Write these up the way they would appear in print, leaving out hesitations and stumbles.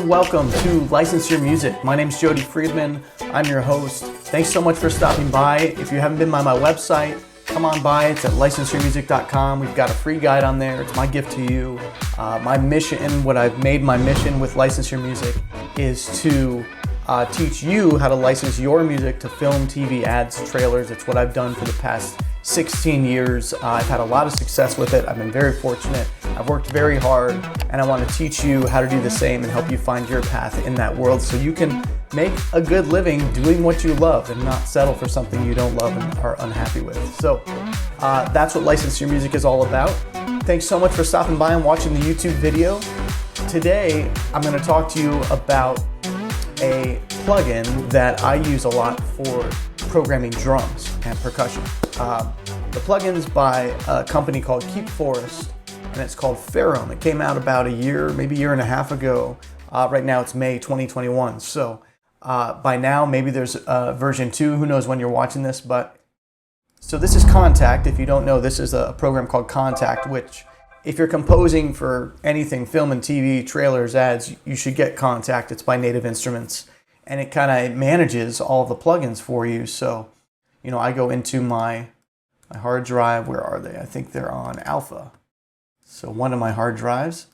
Welcome to License Your Music. My name's Jody Friedman. I'm your host. Thanks so much for stopping by. If you haven't been by my website, come on by. It's at licenseyourmusic.com. We've got a free guide on there. It's my gift to you. My mission, what I've made my mission with License Your Music is to teach you how to license your music to film, TV, ads, trailers. It's what I've done for the past 16 years. I've had a lot of success with it. I've been very fortunate. I've worked very hard, and I want to teach you how to do the same and help you find your path in that world so you can make a good living doing what you love and not settle for something you don't love and are unhappy with. So that's what License Your Music is all about. Thanks so much for stopping by and watching the YouTube video. Today, I'm going to talk to you about a plugin that I use a lot for programming drums and percussion. The plugin's by a company called Keep Forest, and it's called Ferrum. It came out about a year, maybe a year and a half ago. Right now it's May 2021. So by now, maybe there's version 2. Who knows when you're watching this? So this is Contact. If you don't know, this is a program called Contact, which if you're composing for anything, film and TV, trailers, ads, you should get Contact. It's by Native Instruments, and it kind of manages all the plugins for you. So, you know, I go into my hard drive. Where are they? I think they're on Alpha. So one of my hard drives,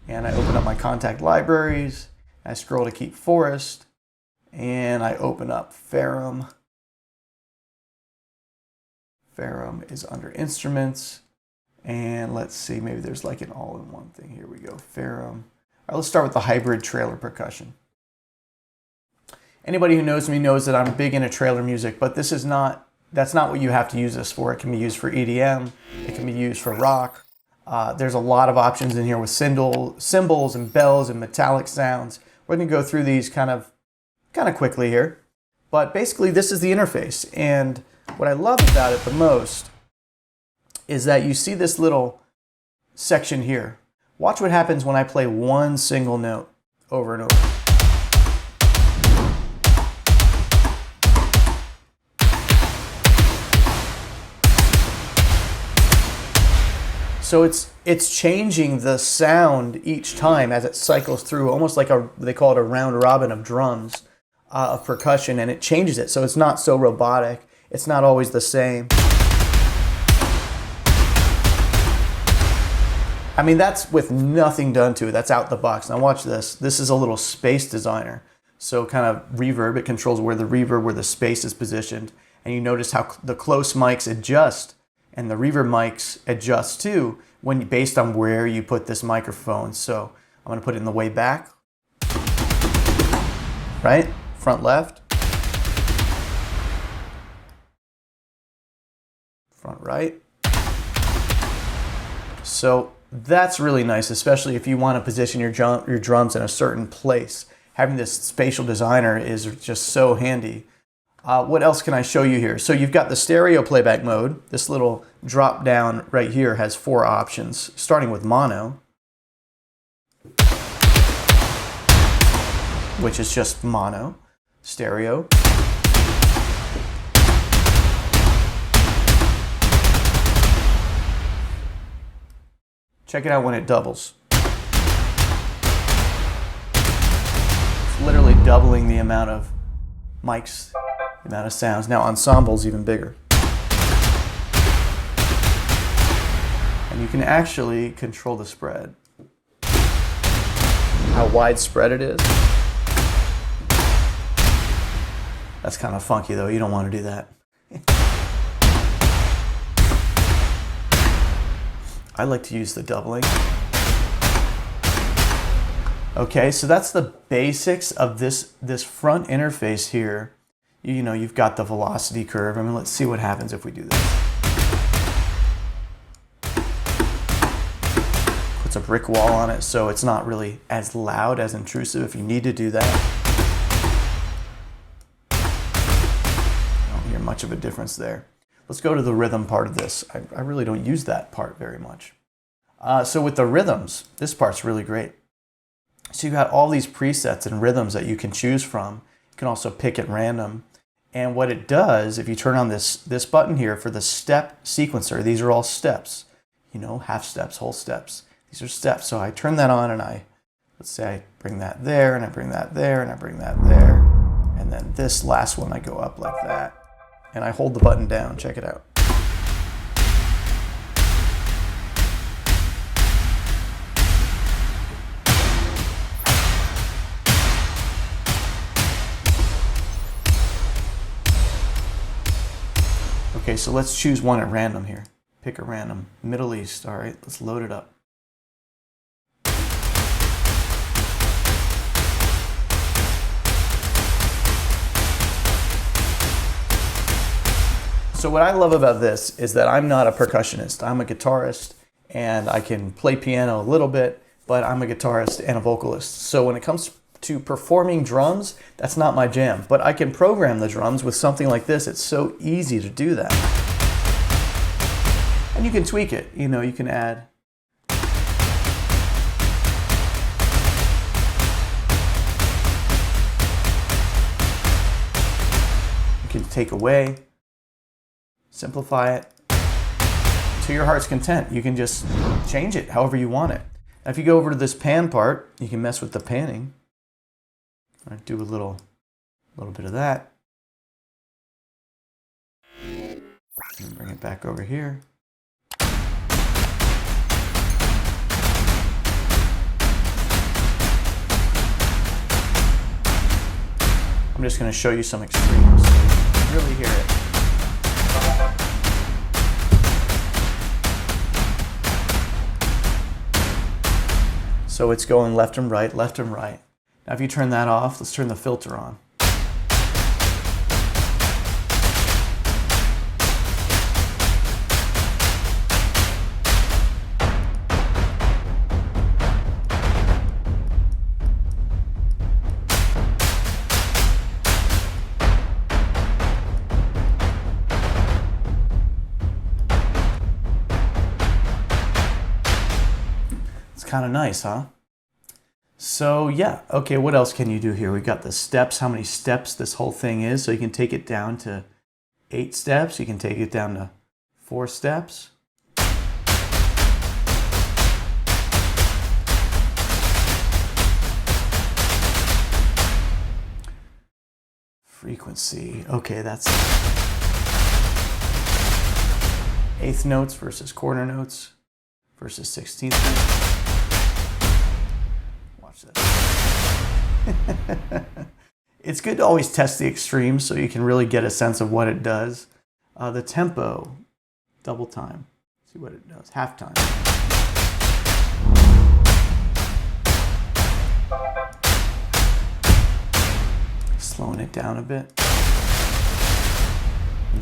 and I open up my Contact libraries. I scroll to Keep Forest, and I open up Ferrum. Ferrum is under Instruments. And let's see, maybe there's like an all-in-one thing. Here we go, Ferrum. All right, let's start with the hybrid trailer percussion. Anybody who knows me knows that I'm big into trailer music, but that's not what you have to use this for. It can be used for EDM, it can be used for rock. There's a lot of options in here with cymbals and bells and metallic sounds. We're gonna go through these kind of quickly here. But basically this is the interface. And what I love about it the most is that you see this little section here. Watch what happens when I play one single note over and over. So it's changing the sound each time as it cycles through, almost like they call it a round robin of drums, of percussion, and it changes it. So it's not so robotic. It's not always the same. I mean, that's with nothing done to it. That's out the box. Now watch this. This is a little space designer. So kind of reverb, it controls where the space is positioned. And you notice how the close mics adjust and the reverb mics adjust too based on where you put this microphone. So I'm gonna put it in the way back. Right? Front left. Front right. So that's really nice, especially if you want to position your drums in a certain place. Having this spatial designer is just so handy. What else can I show you here? So you've got the stereo playback mode. This little drop down right here has 4 options, starting with mono, which is just mono, stereo, check it out when it doubles. It's literally doubling the amount of mics, the amount of sounds. Now ensemble's even bigger. And you can actually control the spread. How widespread it is. That's kind of funky though, you don't want to do that. I like to use the doubling. Okay, so that's the basics of this front interface here. You know, you've got the velocity curve. I mean, let's see what happens if we do this. Puts a brick wall on it, so it's not really as loud, as intrusive if you need to do that. I don't hear much of a difference there. Let's go to the rhythm part of this. I really don't use that part very much. So with the rhythms, this part's really great. So you've got all these presets and rhythms that you can choose from. You can also pick at random. And what it does, if you turn on this button here for the step sequencer, these are all steps. You know, half steps, whole steps. These are steps. So I turn that on and let's say I bring that there, and I bring that there, and I bring that there. And then this last one, I go up like that. And I hold the button down. Check it out. Okay, so let's choose one at random here. Pick a random. Middle East. All right, let's load it up. So what I love about this is that I'm not a percussionist. I'm a guitarist, and I can play piano a little bit, but I'm a guitarist and a vocalist. So when it comes to performing drums, that's not my jam. But I can program the drums with something like this. It's so easy to do that. And you can tweak it. You know, you can add. You can take away. Simplify it to your heart's content. You can just change it however you want it. Now, if you go over to this pan part, you can mess with the panning. All right, do a little bit of that. And bring it back over here. I'm just going to show you some extremes so you can really hear it. So it's going left and right, left and right. Now if you turn that off, let's turn the filter on. Kind of nice, huh? So yeah, okay, what else can you do here? We got the steps, how many steps this whole thing is. So you can take it down to 8 steps. You can take it down to 4 steps. Frequency, okay, that's 1/8 notes versus quarter notes versus 16th notes. It's good to always test the extremes so you can really get a sense of what it does. The tempo, double time. See what it does. Half time. Slowing it down a bit.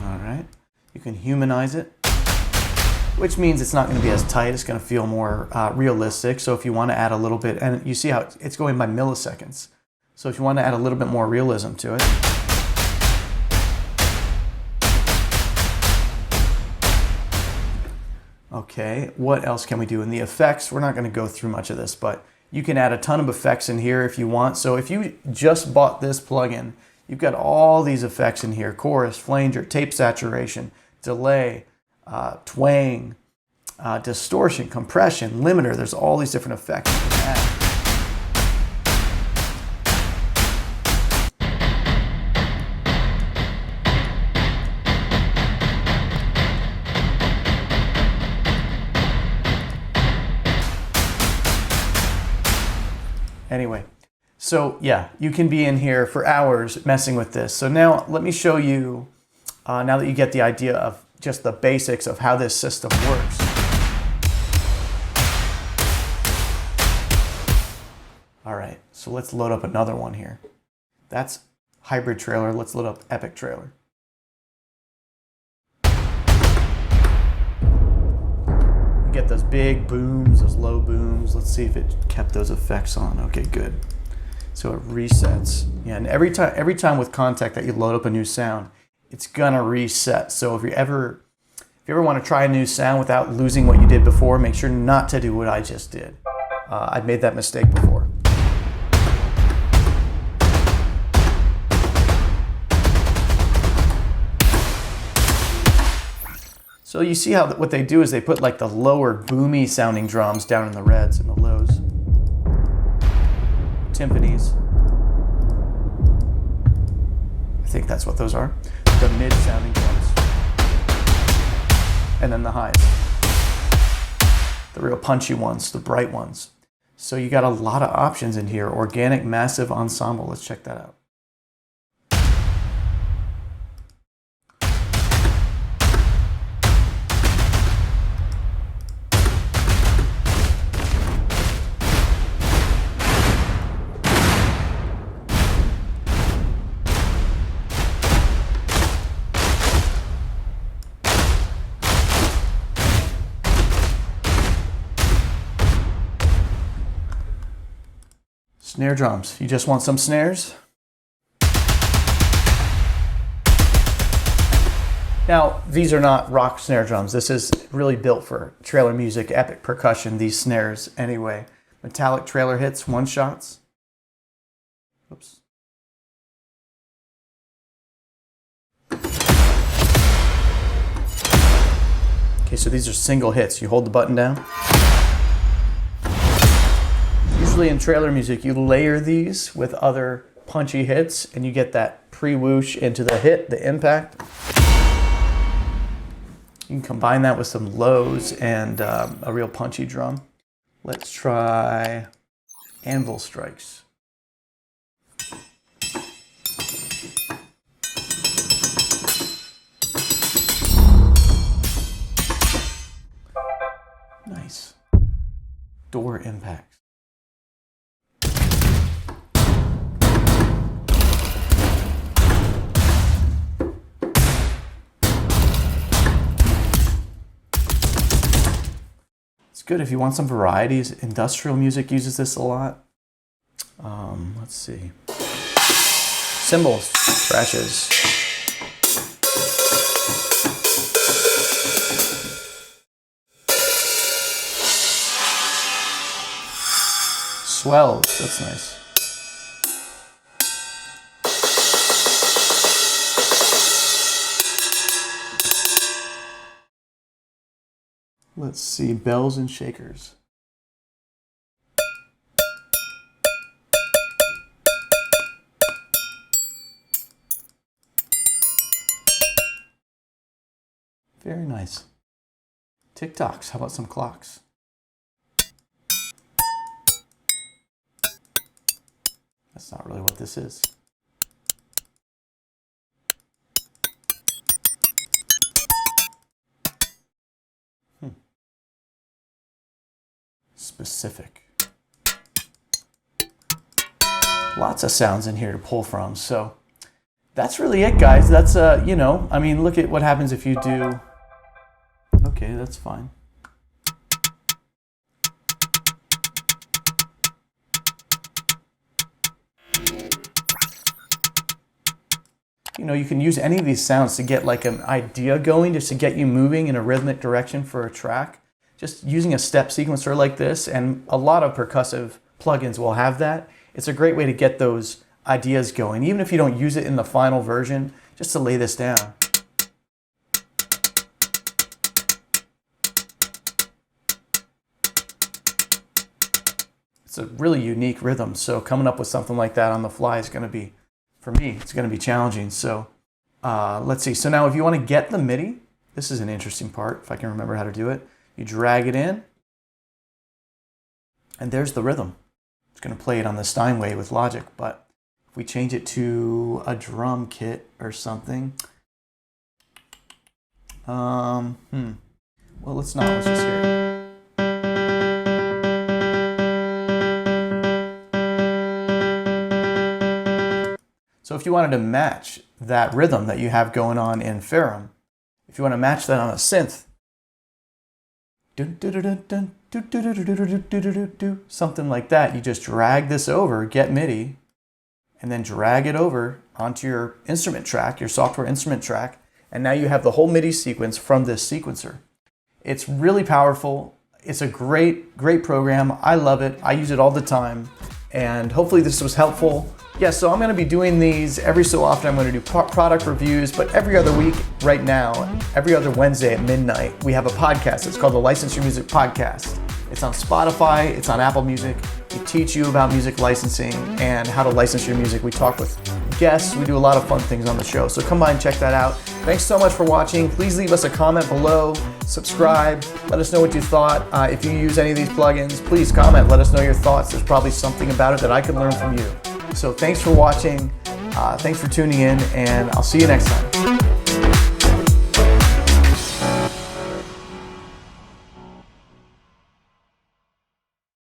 All right. You can humanize it, which means it's not going to be as tight. It's going to feel more realistic. So if you want to add a little bit, and you see how it's going by milliseconds. So if you want to add a little bit more realism to it. Okay, what else can we do? In the effects, we're not going to go through much of this, but you can add a ton of effects in here if you want. So if you just bought this plugin, you've got all these effects in here: chorus, flanger, tape saturation, delay, twang, distortion, compression, limiter. There's all these different effects you can add. Anyway, so yeah, you can be in here for hours messing with this. So now let me show you, now that you get the idea of just the basics of how this system works. All right, so let's load up another one here. That's hybrid trailer. Let's load up epic trailer. You get those big booms, those low booms. Let's see if it kept those effects on. Okay, good. So it resets. Yeah, and every time with Contact that you load up a new sound, it's gonna reset. So if you ever want to try a new sound without losing what you did before, make sure not to do what I just did. I've made that mistake before. So you see how what they do is they put like the lower boomy sounding drums down in the reds and the lows. timpanis. I think that's what those are. The mid-sounding drums. And then the highs. The real punchy ones, the bright ones. So you got a lot of options in here. Organic Massive Ensemble. Let's check that out. Snare drums. You just want some snares? Now, these are not rock snare drums. This is really built for trailer music, epic percussion, these snares anyway. Metallic trailer hits, one shots. Oops. Okay, so these are single hits. You hold the button down. Usually in trailer music, you layer these with other punchy hits and you get that pre-whoosh into the hit, the impact. You can combine that with some lows and a real punchy drum. Let's try anvil strikes. Nice. Door impacts. Good if you want some varieties. Industrial music uses this a lot. Let's see. Cymbals, crashes. Swells, that's nice. Let's see, bells and shakers. Very nice. Tick-tocks, how about some clocks? That's not really what this is. Specific. Lots of sounds in here to pull from. So that's really it, guys. That's, you know, I mean, look at what happens if you do. Okay, that's fine. You know, you can use any of these sounds to get like an idea going, just to get you moving in a rhythmic direction for a track. Just using a step sequencer like this, and a lot of percussive plugins will have that. It's a great way to get those ideas going, even if you don't use it in the final version, just to lay this down. It's a really unique rhythm, so coming up with something like that on the fly is going to be, for me, it's going to be challenging. So let's see. So now if you want to get the MIDI, this is an interesting part, if I can remember how to do it. You drag it in, and there's the rhythm. It's going to play it on the Steinway with Logic, but if we change it to a drum kit or something, well, let's not. Let's just hear it. So if you wanted to match that rhythm that you have going on in Ferrum, if you want to match that on a synth, something like that, you just drag this over, get MIDI, and then drag it over onto your instrument track, your software instrument track, and now you have the whole MIDI sequence from this sequencer. It's really powerful. It's a great program. I love it. I use it all the time, and hopefully this was helpful. Yeah, so I'm going to be doing these every so often. I'm going to do product reviews, but every other week right now, every other Wednesday at midnight, we have a podcast. It's called the License Your Music Podcast. It's on Spotify, it's on Apple Music. We teach you about music licensing and how to license your music. We talk with guests, we do a lot of fun things on the show. So come by and check that out. Thanks so much for watching. Please leave us a comment below, subscribe, let us know what you thought. If you use any of these plugins, please comment, let us know your thoughts. There's probably something about it that I could learn from you. So thanks for watching, thanks for tuning in, and I'll see you next time.